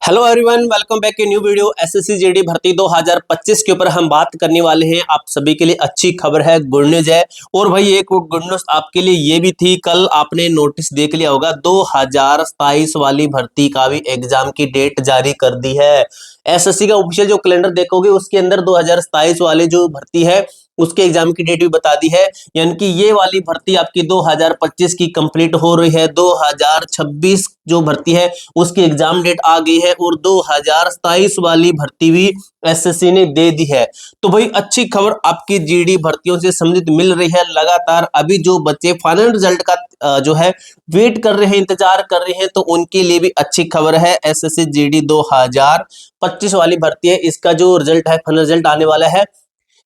Hello everyone, welcome back to new video. SSC GD भर्ती 2025 के ऊपर हम बात करने वाले हैं। आप सभी के लिए अच्छी खबर है, गुड न्यूज है। और भाई एक गुड न्यूज आपके लिए ये भी थी, कल आपने नोटिस देख लिया होगा, 2027 वाली भर्ती का भी एग्जाम की डेट जारी कर दी है। एसएससी का ऑफिशियल जो कैलेंडर देखोगे उसके अंदर 2027 वाले जो भर्ती है उसके एग्जाम की डेट भी बता दी है। यानी कि ये वाली भर्ती आपकी 2025 की कंप्लीट हो रही है। 2026 जो भर्ती है उसकी एग्जाम डेट आ गई है और 2027 वाली भर्ती भी एसएससी ने दे दी है। तो भाई अच्छी खबर आपकी जीडी भर्तियों से संबंधित मिल रही है। लगातार अभी जो बच्चे फाइनल रिजल्ट का जो है वेट कर रहे हैं, इंतजार कर रहे हैं, तो उनके लिए भी अच्छी खबर है। एसएससी जीडी 2025 वाली भर्ती है, इसका जो रिजल्ट है, फाइनल रिजल्ट आने वाला है।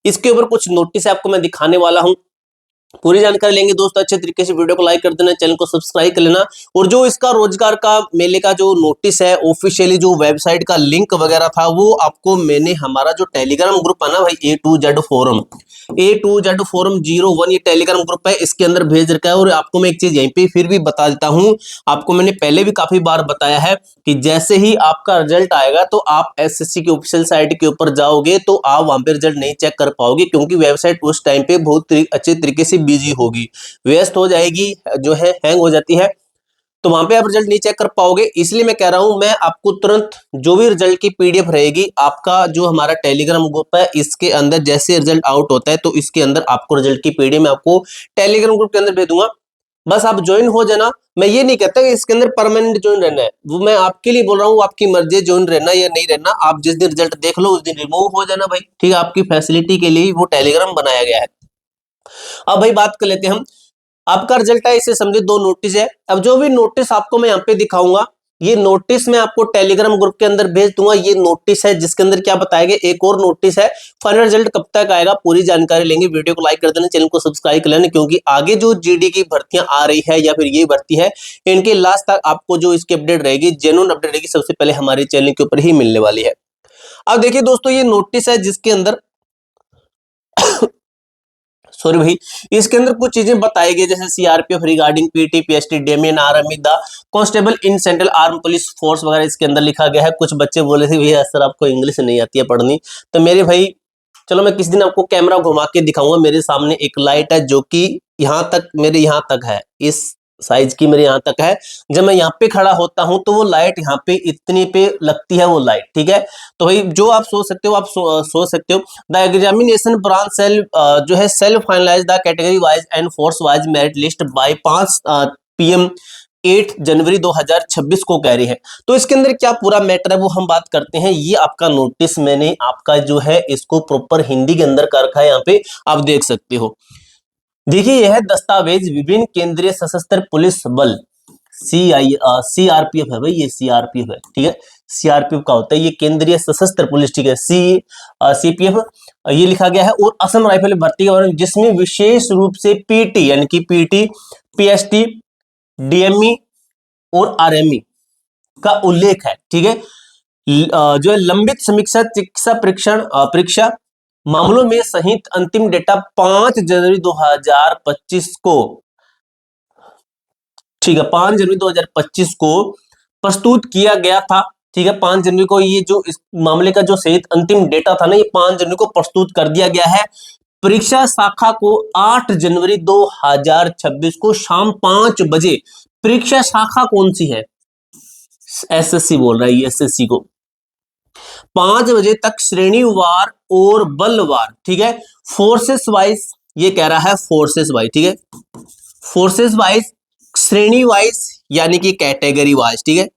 इसके ऊपर कुछ नोटिस आपको मैं दिखाने वाला हूं, पूरी जानकारी लेंगे दोस्तों। अच्छे तरीके से वीडियो को लाइक कर देना, चैनल को सब्सक्राइब कर लेना। और जो इसका रोजगार का मेले का जो नोटिस है, ऑफिशियली जो वेबसाइट का लिंक वगैरह था, वो आपको मैंने हमारा जो टेलीग्राम ग्रुप है ना भाई, A2Z फोरम 01 ये टेलीग्राम ग्रुप है, इसके अंदर भेज रखा है। और आपको मैं एक चीज यहीं पे फिर भी बता देता हूं, आपको मैंने पहले भी काफी बार बताया है कि जैसे ही आपका रिजल्ट आएगा तो आप एसएससी की ऑफिशियल साइट के ऊपर जाओगे तो आप वहां पे रिजल्ट नहीं चेक कर पाओगे, क्योंकि वेबसाइट उस टाइम पे बहुत अच्छे तरीके से बिजी होगी, व्यस्त हो जाएगी, जो है हैंग हो जाती है, तो वहां पे आप रिजल्ट नहीं चेक कर पाओगे। इसलिए मैं कह रहा हूं, मैं आपको तुरंत जो भी रिजल्ट की पीडीएफ रहेगी, आपका जो हमारा टेलीग्राम ग्रुप है इसके अंदर जैसे रिजल्ट आउट होता है तो इसके अंदर आपको रिजल्ट की पीडीएफ मैं आपको टेलीग्राम ग्रुप के अंदर भेज दूंगा। बस आप ज्वाइन हो जाना। मैं ये नहीं कहता कि इसके अंदर परमानेंट ज्वाइन रहना है, वो मैं आपके लिए बोल रहा हूँ, आपकी मर्जी ज्वाइन रहना या नहीं रहना। आप जिस दिन रिजल्ट देख लो उस दिन रिमूव हो जाना भाई, ठीक है। आपकी फैसिलिटी के लिए वो टेलीग्राम बनाया गया है। अब भाई बात कर लेते हैं हम, आपका रिजल्ट है, इसे समझे दो नोटिस है। अब जो भी नोटिस आपको मैं यहाँ पे दिखाऊंगा, ये नोटिस मैं आपको टेलीग्राम ग्रुप के अंदर भेज दूंगा। ये नोटिस है जिसके अंदर क्या बताया गया, एक और नोटिस है, फाइनल रिजल्ट कब तक आएगा पूरी जानकारी लेंगे। वीडियो को लाइक कर देना, चैनल को सब्सक्राइब कर लेना, क्योंकि आगे जो जीडी की भर्तियां आ रही है या फिर ये भर्ती है, इनके लास्ट तक आपको जो इसकी अपडेट रहेगी, जेन्युइन अपडेट रहेगी, सबसे पहले हमारे चैनल के ऊपर ही मिलने वाली है। अब देखिए दोस्तों, ये नोटिस है जिसके अंदर सॉरी भाई, इसके अंदर कुछ चीजें बताई गई, जैसे सीआरपीएफ रिगार्डिंग पीटी पीएसटी डेमियन army the constable in central arm police force वगैरह इसके अंदर लिखा गया है। कुछ बच्चे बोले थे भैया सर आपको इंग्लिश नहीं आती है पढ़नी, तो मेरे भाई चलो मैं किस दिन आपको कैमरा घुमा के दिखाऊंगा। मेरे सामने एक लाइट है जो कि यहाँ तक, मेरे यहाँ तक है, इस साइज की मेरे यहाँ तक है। जब मैं यहाँ पे खड़ा होता हूँ तो वो लाइट यहाँ पे इतनी पे लगती है वो लाइट, ठीक है। तो भाई जो आप सोच सकते हो, आप सोच सकते हो। द एग्जामिनेशन ब्रांच सेल जो है self finalise the category wise and force wise merit list by 5 PM 8 जनवरी 2026 को कह रही है। तो इसके अंदर क्या पूरा मैटर है वो हम बात करते हैं। ये आपका नोटिस मैंने आपका जो है इसको प्रॉपर हिंदी के अंदर कर रखा है, यहाँ पे आप देख सकते हो। देखिए यह दस्तावेज विभिन्न केंद्रीय सशस्त्र पुलिस बल सीआरपीएफ है भाई, ये सीआरपीएफ है, ठीक है। सीआरपीएफ का होता है ये केंद्रीय सशस्त्र पुलिस, ठीक है। सीपीएफ ये लिखा गया है। और असम राइफल भर्ती के बारे में, जिसमें विशेष रूप से पीटी यानी कि पीटी पीएसटी डीएमई और आरएमई का उल्लेख है, ठीक है। जो है लंबित समीक्षा चिकित्सा परीक्षा मामलों में सहित अंतिम डेटा 5 जनवरी 2025 को, ठीक है, 5 जनवरी 2025 को प्रस्तुत किया गया था, ठीक है। 5 जनवरी को ये जो इस मामले का जो सहित अंतिम डेटा था ना, ये 5 जनवरी को प्रस्तुत कर दिया गया है। परीक्षा शाखा को 8 जनवरी 2026 को शाम 5 बजे, परीक्षा शाखा कौन सी है, एसएससी बोल रहा है ये, एसएससी को 5 बजे तक श्रेणीवार और बलवार, ठीक है, फोर्सेस वाइज, ये कह रहा है फोर्सेस वाइज, ठीक है, फोर्सेस वाइज, श्रेणी वाइज यानी कि कैटेगरी वाइज, ठीक है,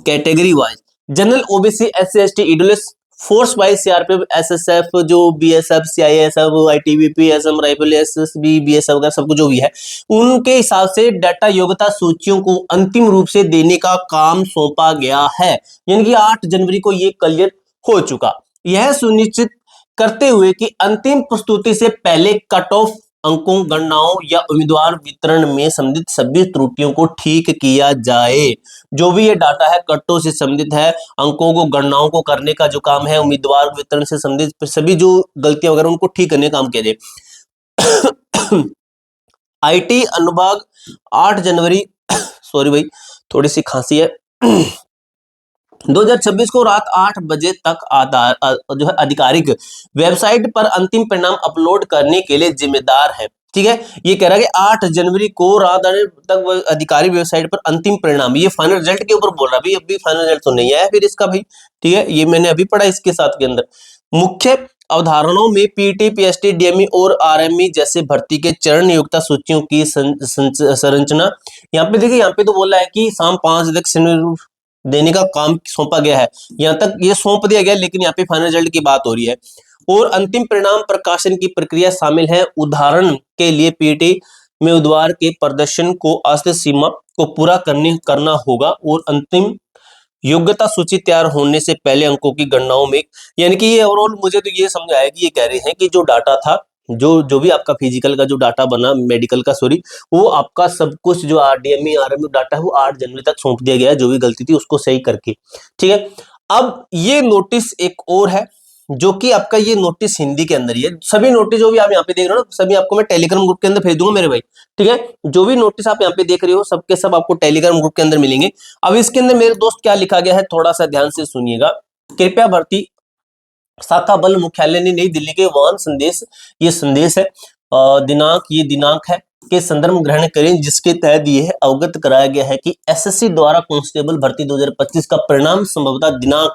category wise, general OBC SC ST EWS, force wise CRPF SSF, जो BSF CISF ITBP Assam rifle SSB BSF वगैरह सब कुछ जो भी है, उनके हिसाब से डाटा योग्यता सूचियों को अंतिम रूप से देने का काम सौंपा गया है। यानी कि 8 जनवरी को ये क्लियर हो चुका। यह सुनिश्चित करते हुए कि अंतिम प्रस्तुति से पहले कट ऑफ अंकों, गणनाओं या उम्मीदवार वितरण में संबंधित सभी त्रुटियों को ठीक किया जाए। जो भी ये डाटा है कटों से संबंधित है, अंकों को, गणनाओं को करने का जो काम है, उम्मीदवार वितरण से संबंधित सभी जो गलतियां वगैरह उनको ठीक करने का काम किया जाए। आईटी अनुभाग 8 जनवरी सॉरी भाई थोड़ी सी खांसी है। 2026 को रात 8 बजे तक जो है आधिकारिक वेबसाइट पर अंतिम परिणाम अपलोड करने के लिए जिम्मेदार है। ठीक है, ये कह रहा है कि 8 जनवरी को रात 8 तक आधिकारिक वेबसाइट पर अंतिम परिणाम, ये फाइनल रिजल्ट के ऊपर बोल रहा है भाई, अभी फाइनल रिजल्ट तो नहीं आया फिर इसका भाई। ठीक है, ये मैंने अभी पढ़ा इसके साथ के अंदर। मुख्य अवधारणाओं में पीटी, पीएसटी, डीएमई और आरएमई जैसे भर्ती के चरण नियोक्ता सूचियों की संरचना। यहाँ पे देखिए, यहाँ पे तो बोला है कि शाम 5 तक देने का काम सौंपा गया है, यहाँ तक ये सौंप दिया गया, लेकिन यहाँ पे फाइनल रिजल्ट की बात हो रही है। और अंतिम परिणाम प्रकाशन की प्रक्रिया शामिल है। उदाहरण के लिए पीटी में उम्मीदवार के प्रदर्शन को अस्थिर सीमा को पूरा करना होगा और अंतिम योग्यता सूची तैयार होने से पहले अंकों की गणनाओं में, यानी कि ये ओवरऑल मुझे तो ये समझ आया कि ये कह रहे हैं कि जो डाटा था, जो जो भी आपका फिजिकल का जो डाटा बना, मेडिकल का सॉरी, वो आपका सब कुछ जो आरडीएमई आरएमयू डाटा है वो 8 जनवरी तक सौंप दिया गया है, जो भी गलती थी उसको सही करके। ठीक है, अब ये नोटिस एक और है, जो कि आपका ये नोटिस हिंदी के अंदर ही है। सभी नोटिस जो भी आप यहाँ पे देख रहे हो ना, सभी आपको मैं टेलीग्राम ग्रुप के अंदर भेज दूंगा मेरे भाई। ठीक है, जो भी नोटिस आप यहाँ पे देख रहे हो सबके सब आपको टेलीग्राम ग्रुप के अंदर मिलेंगे। अब इसके अंदर मेरे दोस्त क्या लिखा गया है, थोड़ा सा ध्यान से सुनिएगा। कृपया भर्ती शाखा बल मुख्यालय ने नई दिल्ली के वाहन संदेश, ये संदेश है, दिनांक, ये दिनांक है के संदर्भ ग्रहण करें, जिसके तहत यह अवगत कराया गया है कि एसएससी द्वारा कांस्टेबल भर्ती 2025 का परिणाम संभवतः दिनांक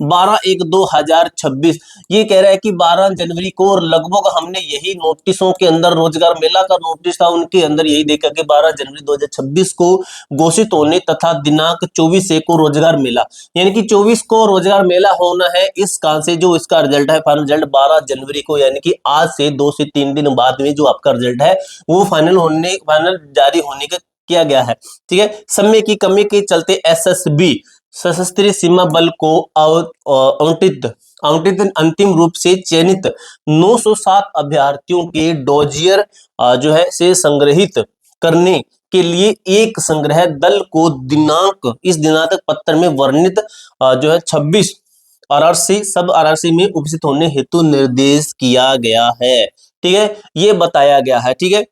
12/1/2026, ये कह रहा है कि 12 जनवरी को, और लगभग हमने यही नोटिसों के अंदर, रोजगार मेला का नोटिस था उनके अंदर यही देखा कि 12 जनवरी 2026 को घोषित होने तथा दिनांक 24 को रोजगार मेला, यानी कि 24 को रोजगार मेला होना है। इस कारण से जो इसका रिजल्ट है, फाइनल रिजल्ट 12 जनवरी को, यानी कि आज से 2 से 3 दिन बाद में जो आपका रिजल्ट है वो फाइनल जारी होने का किया गया है। ठीक है, समय की कमी के चलते एसएसबी सशस्त्र सीमा बल को आवंटित अंतिम रूप से चयनित 907 अभ्यर्थियों के डोजियर जो है से संग्रहित करने के लिए एक संग्रह दल को इस दिनांक पत्र में वर्णित जो है 26 आरआरसी सब आरआरसी में उपस्थित होने हेतु निर्देश किया गया है। ठीक है, ये बताया गया है। ठीक है,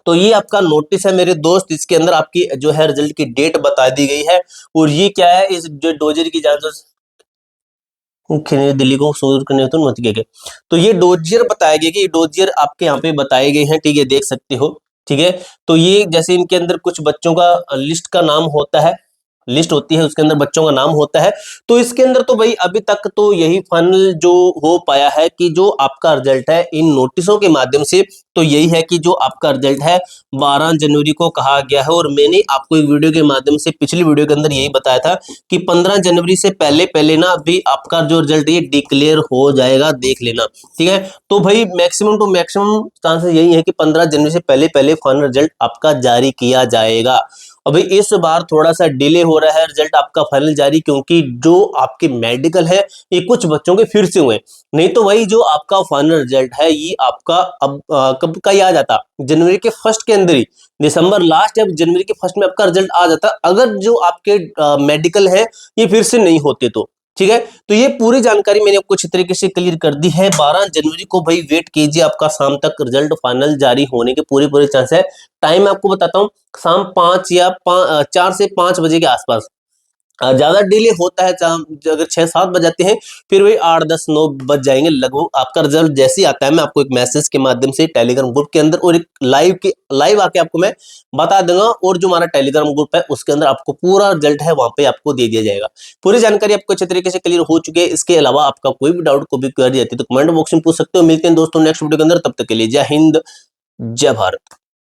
तो ये आपका नोटिस है मेरे दोस्त, इसके अंदर आपकी जो है रिजल्ट की डेट बता दी गई है। और ये क्या है, इस जो डोजर की जांच दिल्ली को सूर करने तो मत गए, तो ये डोजियर बताया गया कि ये डोजियर आपके यहाँ पे बताए गए हैं। ठीक है, देख सकते हो। ठीक है, तो ये जैसे इनके अंदर कुछ बच्चों का लिस्ट का नाम होता है, लिस्ट होती है, उसके अंदर बच्चों का नाम होता है। तो इसके अंदर तो भाई अभी तक तो यही फाइनल जो हो पाया है कि जो आपका रिजल्ट है इन नोटिसों के माध्यम से, तो यही है कि जो आपका रिजल्ट है 12 जनवरी को कहा गया है। और मैंने आपको एक वीडियो के माध्यम से पिछली वीडियो के अंदर यही बताया था कि 15 जनवरी से पहले पहले ना अभी आपका जो रिजल्ट ये डिक्लेयर हो जाएगा, देख लेना। ठीक है, तो भाई मैक्सिमम टू मैक्सिमम चांसेस यही है कि 15 जनवरी से पहले पहले फाइनल रिजल्ट आपका जारी किया जाएगा। अभी इस बार थोड़ा सा डिले हो रहा है रिजल्ट आपका फाइनल जारी, क्योंकि जो आपके मेडिकल है ये कुछ बच्चों के फिर से हुए, नहीं तो वही जो आपका फाइनल रिजल्ट है ये आपका अब कब का ही आ जाता, जनवरी के फर्स्ट के अंदर ही, दिसंबर लास्ट या जनवरी के फर्स्ट में आपका रिजल्ट आ जाता, अगर जो आपके मेडिकल है ये फिर से नहीं होते तो। ठीक है, तो ये पूरी जानकारी मैंने आपको अच्छी तरीके से क्लियर कर दी है। 12 जनवरी को भाई वेट कीजिए, आपका शाम तक रिजल्ट फाइनल जारी होने के पूरे चांस है। टाइम मैं आपको बताता हूँ, शाम 5 या 4 से 5 बजे के आसपास। ज्यादा डिले होता है, अगर 6-7 बज जाते हैं, फिर वही 8-10-9 बज जाएंगे लगभग। आपका रिजल्ट जैसे ही आता है मैं आपको एक मैसेज के माध्यम से टेलीग्राम ग्रुप के अंदर और एक लाइव आके आपको मैं बता दूंगा, और जो हमारा टेलीग्राम ग्रुप है उसके अंदर आपको पूरा रिजल्ट है वहां पे आपको दे दिया जाएगा। पूरी जानकारी आपको अच्छे तरीके से क्लियर हो चुकी है। इसके अलावा आपका कोई भी डाउट, कोई भी क्वेरी आती है तो कमेंट बॉक्स में पूछ सकते हो। मिलते हैं दोस्तों नेक्स्ट वीडियो के अंदर, तब तक के लिए जय हिंद, जय भारत।